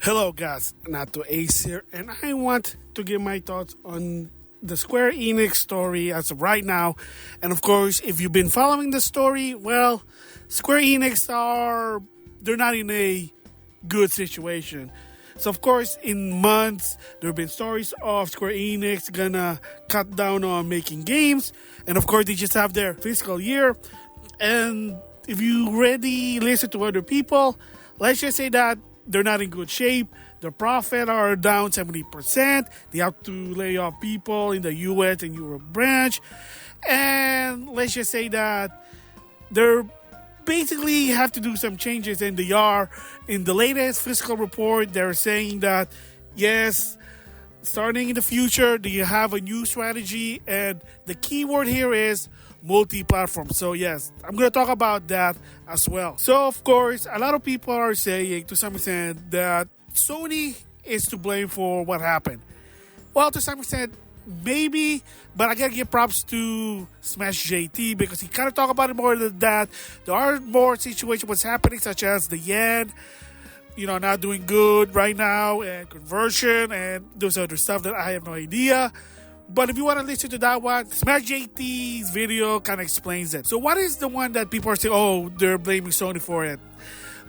Hello guys, NautoAis here, and I want to give my thoughts on the Square Enix story as of right now. And of course, if you've been following the story, well, Square Enix they're not in a good situation. So of course, in months, there have been stories of Square Enix gonna cut down on making games. And of course, they just have their fiscal year. And if you already listen to other people, let's just say that they're not in good shape. Their profit are down 70%. They have to lay off people in the US and Europe branch. And let's just say that they're basically have to do some changes, and they are. In the latest fiscal report, they're saying that yes, starting in the future, do you have a new strategy? And the key word here is multi-platform. So yes, I'm going to talk about that as well. So of course, a lot of people are saying to some extent that Sony is to blame for what happened. Well, to some extent, maybe, but I gotta give props to Smash JT because he kind of talked about it more than that. There are more situations what's happening, such as the yen, not doing good right now, and conversion, and those other stuff that I have no idea. But if you want to listen to that one, Smash JT's video kind of explains it. So what is the one that people are saying, oh, they're blaming Sony for it?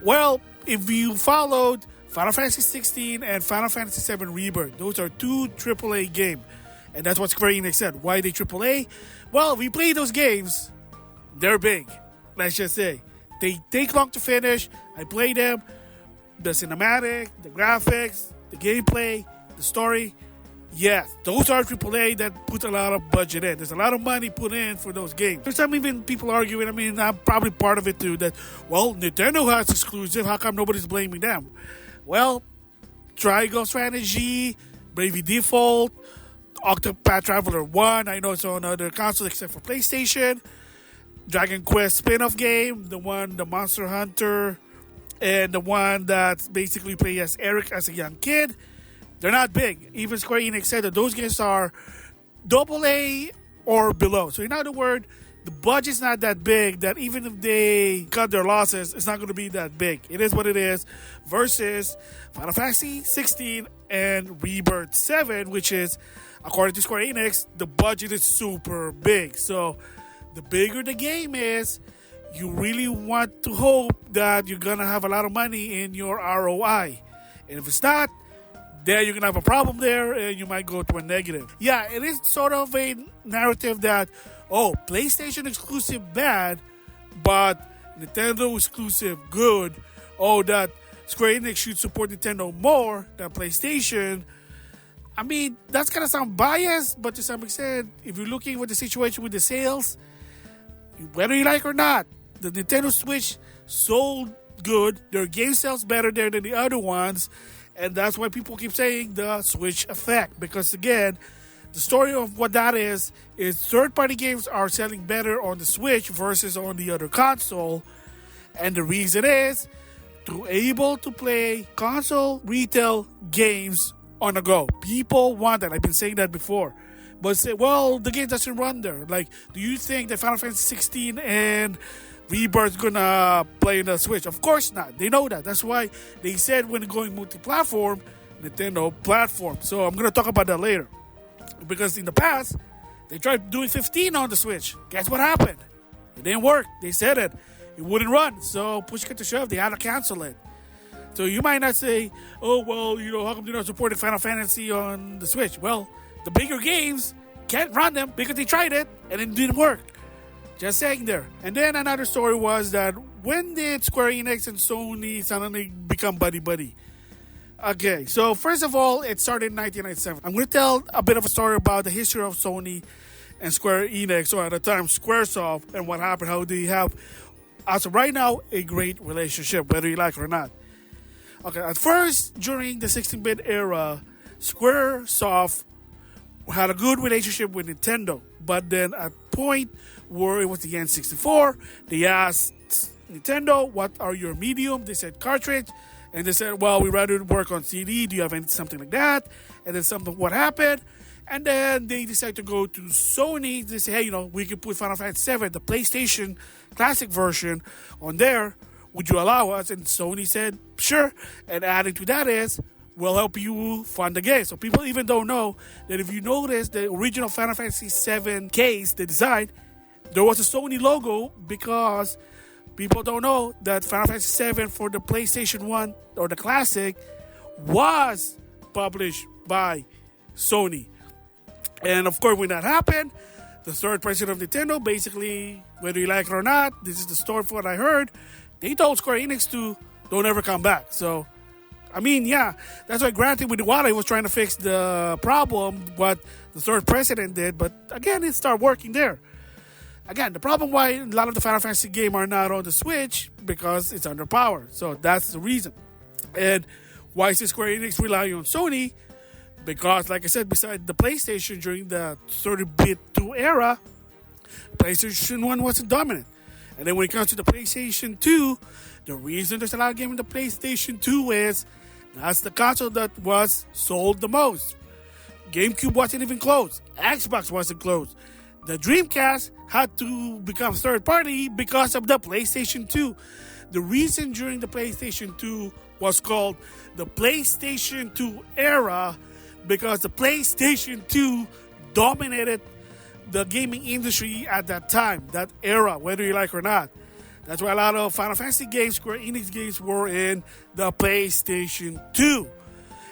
Well, if you followed Final Fantasy 16 and Final Fantasy 7 Rebirth, those are two AAA games. And that's what Square Enix said. Why they AAA? Well, if you play those games, they're big. Let's just say. They take long to finish. I play them. The cinematic, the graphics, the gameplay, the story. Yes, those are AAA that put a lot of budget in. There's a lot of money put in for those games. There's some even people arguing, I'm probably part of it too, that, well, Nintendo has exclusive. How come nobody's blaming them? Well, Triangle Strategy, Bravely Default, Octopath Traveler 1, I know it's on other consoles except for PlayStation. Dragon Quest spin-off game, the Monster Hunter, and the one that's basically played as Eric as a young kid. They're not big. Even Square Enix said that those games are AA or below. So in other words, the budget's not that big that even if they cut their losses, it's not going to be that big. It is what it is. Versus Final Fantasy 16 and Rebirth 7, which is, according to Square Enix, the budget is super big. So the bigger the game is, you really want to hope that you're going to have a lot of money in your ROI. And if it's not, then you're going to have a problem there and you might go to a negative. Yeah, it is sort of a narrative that, oh, PlayStation exclusive bad, but Nintendo exclusive good. Oh, that Square Enix should support Nintendo more than PlayStation. That's kind of sound biased, but to some extent, if you're looking at the situation with the sales, whether you like or not, the Nintendo Switch sold good. Their game sells better there than the other ones. And that's why people keep saying the Switch effect. Because again, the story of what that is third-party games are selling better on the Switch versus on the other console. And the reason is to able to play console retail games on the go. People want that. I've been saying that before. But say, well, the game doesn't run there. Like, do you think that Final Fantasy 16 and Rebirth gonna play in the Switch? Of course not. They know that. That's why they said when going multi-platform, Nintendo platform. So I'm gonna talk about that later. Because in the past, they tried doing 15 on the Switch. Guess what happened? It didn't work. They said it wouldn't run. So push came to shove, they had to cancel it. So you might not say, oh, well, how come they're not supporting Final Fantasy on the Switch? Well, the bigger games can't run them because they tried it and it didn't work. Just saying there. And then another story was that when did Square Enix and Sony suddenly become buddy-buddy? Okay, so first of all, it started in 1997. I'm going to tell a bit of a story about the history of Sony and Square Enix, or at the time Squaresoft, and what happened, how they have, as of right now, a great relationship, whether you like it or not. Okay, at first, during the 16-bit era, Squaresoft had a good relationship with Nintendo. But then at a point where it was the N64, they asked Nintendo, what are your medium? They said cartridge. And they said, well, we'd rather work on CD. Do you have something like that? And then what happened? And then they decided to go to Sony. They say, hey, we can put Final Fantasy 7, the PlayStation classic version, on there. Would you allow us? And Sony said, sure. And adding to that is, we'll help you fund the game. So people even don't know that if you notice the original Final Fantasy VII case, the design, there was a Sony logo because people don't know that Final Fantasy VII for the PlayStation 1 or the Classic was published by Sony. And of course, when that happened, the third president of Nintendo, basically, whether you like it or not, this is the story for what I heard, they told Square Enix to don't ever come back. So, I mean, yeah, that's why granted with Iwata, he was trying to fix the problem, what the third president did, but again, it started working there. Again, the problem why a lot of the Final Fantasy games are not on the Switch, because it's underpowered. So that's the reason. And why is Square Enix relying on Sony? Because, like I said, besides the PlayStation during the 30-bit 2 era, PlayStation 1 wasn't dominant. And then when it comes to the PlayStation 2, the reason there's a lot of games in the PlayStation 2 is that's the console that was sold the most. GameCube wasn't even close. Xbox wasn't close. The Dreamcast had to become third party because of the PlayStation 2. The reason during the PlayStation 2 was called the PlayStation 2 era because the PlayStation 2 dominated the gaming industry at that time, that era, whether you like or not. That's why a lot of Final Fantasy games, Square Enix games, were in the PlayStation 2.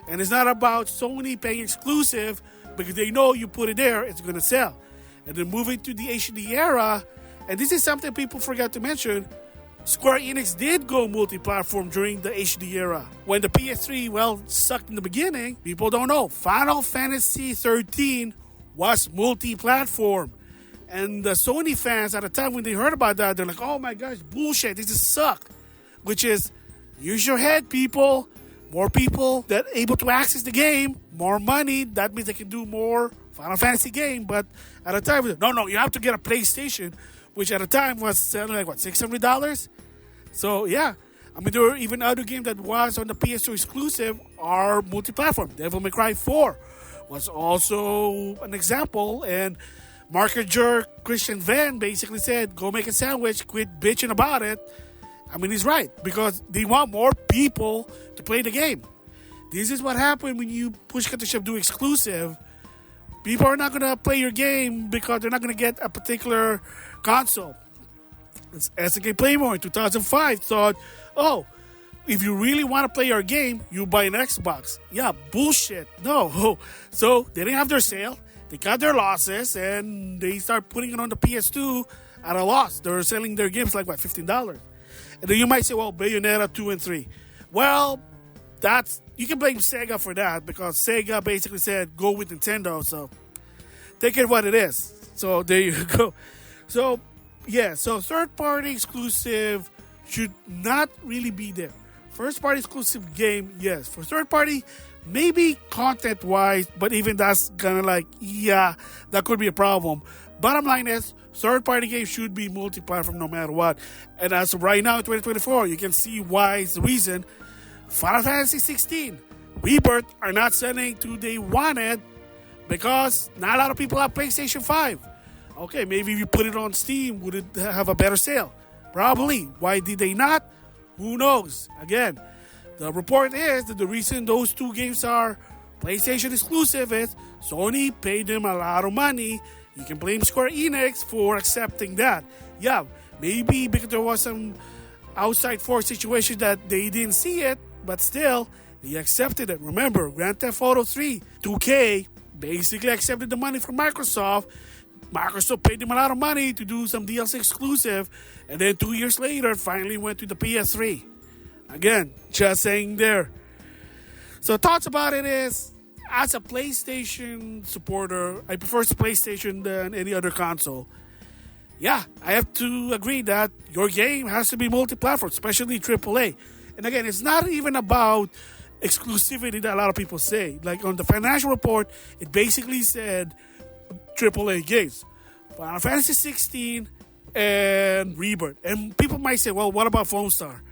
And it's not about Sony paying exclusive because they know you put it there, it's going to sell. And then moving to the HD era, and this is something people forgot to mention, Square Enix did go multi-platform during the HD era. When the PS3, sucked in the beginning, people don't know. Final Fantasy 13 was multi-platform. And the Sony fans at the time when they heard about that, they're like, oh my gosh, bullshit, this is suck. Which is, use your head, people. More people that are able to access the game, more money, that means they can do more Final Fantasy game. But at the time, no, you have to get a PlayStation, which at the time was selling like, $600? So, yeah. I mean, there were even other games that was on the PS2 exclusive are multi-platform. Devil May Cry 4 was also an example. And market jerk Christian Van basically said, go make a sandwich, quit bitching about it. I mean, he's right, because they want more people to play the game. This is what happened when you push cut to shove do exclusive. People are not going to play your game because they're not going to get a particular console. SNK Playmore in 2005 thought, oh, if you really want to play your game, you buy an Xbox. Yeah, bullshit. No. So they didn't have their sale. They got their losses and they start putting it on the PS2 at a loss. They're selling their games like, $15? And then you might say, well, Bayonetta 2 and 3. Well, you can blame Sega for that because Sega basically said, go with Nintendo. So take it what it is. So there you go. So, yeah. So third-party exclusive should not really be there. First-party exclusive game, yes. For third-party, maybe content-wise, but even that's kind of like, yeah, that could be a problem. Bottom line is, third-party games should be multi-platform no matter what. And as of right now in 2024, you can see why it's the reason. Final Fantasy 16, Rebirth are not selling to they wanted because not a lot of people have PlayStation 5. Okay, maybe if you put it on Steam, would it have a better sale? Probably. Why did they not? Who knows? Again, the report is that the reason those two games are PlayStation exclusive is Sony paid them a lot of money. You can blame Square Enix for accepting that. Yeah, maybe because there was some outside force situation that they didn't see it, but still, they accepted it. Remember, Grand Theft Auto 3, 2K, basically accepted the money from Microsoft. Microsoft paid them a lot of money to do some DLC exclusive, and then 2 years later, it finally went to the PS3. Again, just saying there. So thoughts about it is, as a PlayStation supporter, I prefer PlayStation than any other console. Yeah, I have to agree that your game has to be multi-platform, especially AAA. And again, it's not even about exclusivity that a lot of people say. Like on the financial report, it basically said AAA games. Final Fantasy 16 and Rebirth. And people might say, well, what about Phone Star?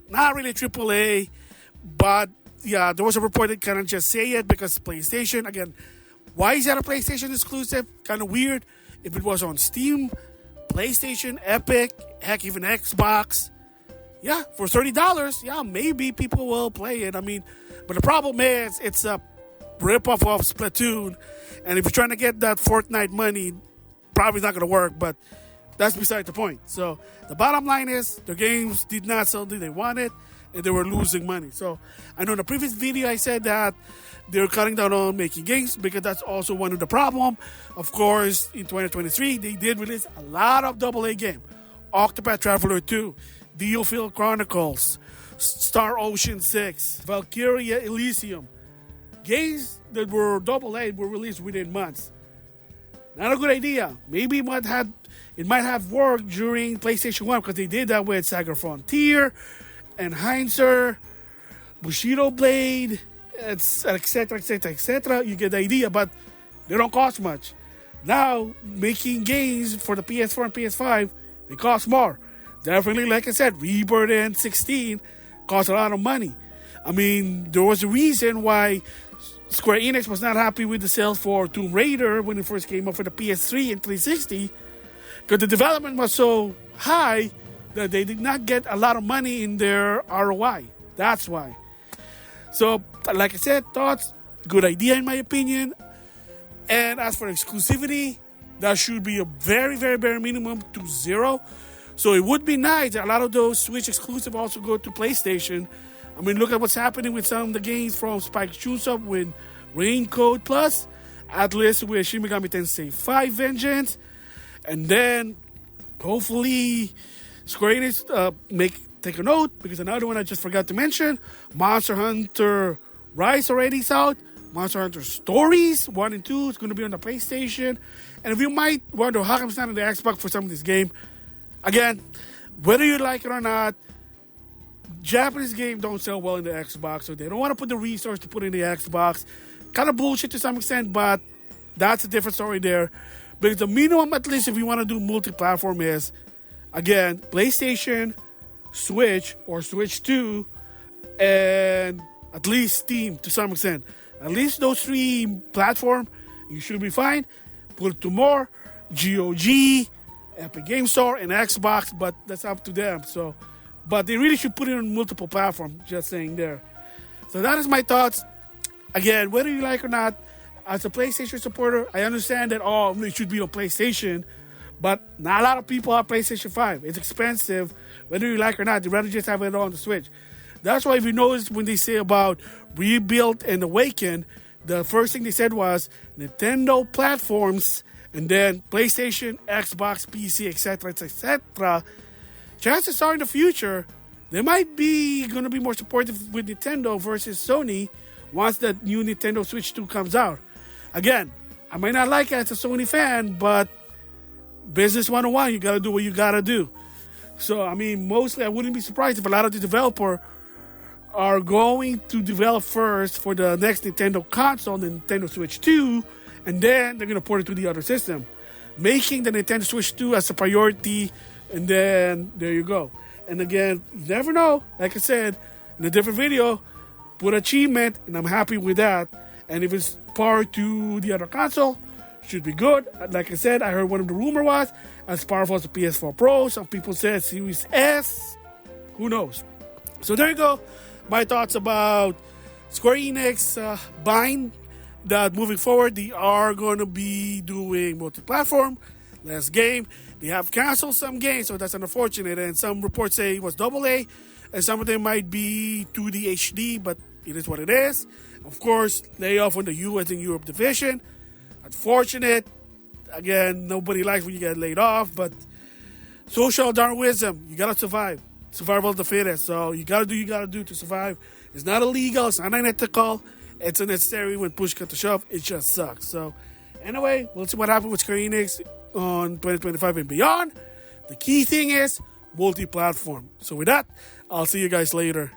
Not really AAA, but yeah, there was a report that kind of just say it because PlayStation. Again, why is that a PlayStation exclusive? Kind of weird. If it was on Steam, PlayStation, Epic, heck, even Xbox, yeah, for $30, yeah, maybe people will play it. I mean, but the problem is it's a rip-off of Splatoon, and if you're trying to get that Fortnite money, probably not going to work, but that's beside the point. So the bottom line is the games did not sell the they wanted, and they were losing money. So I know in the previous video I said that they're cutting down on making games because that's also one of the problem. Of course, in 2023, they did release a lot of AA games. Octopath Traveler 2, Diofield Chronicles, Star Ocean 6, Valkyria Elysium. Games that were AA were released within months. Not a good idea. Maybe it might have worked during PlayStation 1 because they did that with Saga Frontier, Enhancer, Bushido Blade, etc., etc., etc. You get the idea, but they don't cost much. Now, making games for the PS4 and PS5, they cost more. Definitely, like I said, Rebirth and 16 cost a lot of money. I mean, there was a reason why Square-Enix was not happy with the sales for Tomb Raider when it first came out for the PS3 and 360, because the development was so high that they did not get a lot of money in their ROI. That's why. So, like I said, Thoughts, good idea in my opinion. And as for exclusivity, that should be a very, very bare minimum to 0. So it would be nice that a lot of those Switch exclusive also go to PlayStation. I mean, look at what's happening with some of the games from Spike Chunsoft with Raincoat Plus, Atlas with Shin Megami Tensei 5 Vengeance, and then hopefully Square Enix take a note, because another one I just forgot to mention, Monster Hunter Rise already is out. Monster Hunter Stories 1 and 2 is going to be on the PlayStation. And if you might wonder how come it's not on the Xbox for some of this game, again, whether you like it or not, Japanese games don't sell well in the Xbox, so they don't want to put the resource to put in the Xbox. Kind of bullshit to some extent, but that's a different story there. Because the minimum, at least if you want to do multi-platform, is, again, PlayStation, Switch, or Switch 2, and at least Steam to some extent. At least those 3 platforms, you should be fine. Put it to more, GOG, Epic Game Store, and Xbox, but that's up to them. So, but they really should put it on multiple platforms, just saying there. So that is my thoughts. Again, whether you like or not, as a PlayStation supporter, I understand that, it should be on PlayStation, but not a lot of people have PlayStation 5. It's expensive, whether you like or not. They'd rather just have it on the Switch. That's why if you notice when they say about Rebuild and Awaken, the first thing they said was Nintendo platforms, and then PlayStation, Xbox, PC, etc., etc. Chances are in the future, they might be going to be more supportive with Nintendo versus Sony once that new Nintendo Switch 2 comes out. Again, I might not like it as a Sony fan, but business 101, you got to do what you got to do. So, I mean, mostly I wouldn't be surprised if a lot of the developers are going to develop first for the next Nintendo console, the Nintendo Switch 2, and then they're going to port it to the other system, making the Nintendo Switch 2 as a priority, and then there you go. And again, you never know. Like I said in a different video, put achievement, and I'm happy with that. And if it's part to the other console, should be good. Like I said, I heard one of the rumor was as powerful as the PS4 Pro. Some people said Series S. Who knows? So there you go. My thoughts about Square Enix buying that moving forward. They are going to be doing multi-platform, less game. They have canceled some games, so that's unfortunate. And some reports say it was AA, and some of them might be 2D HD, but it is what it is. Of course, layoff on the US and Europe division. Unfortunate. Again, nobody likes when you get laid off, but social Darwinism, you gotta survive. Survival of the fittest. So you gotta do what you gotta do to survive. It's not illegal, it's not unethical, it's unnecessary when push comes to shove. It just sucks. So anyway, we'll see what happens with Square Enix on 2025 and beyond. The key thing is multi-platform. So with that, I'll see you guys later.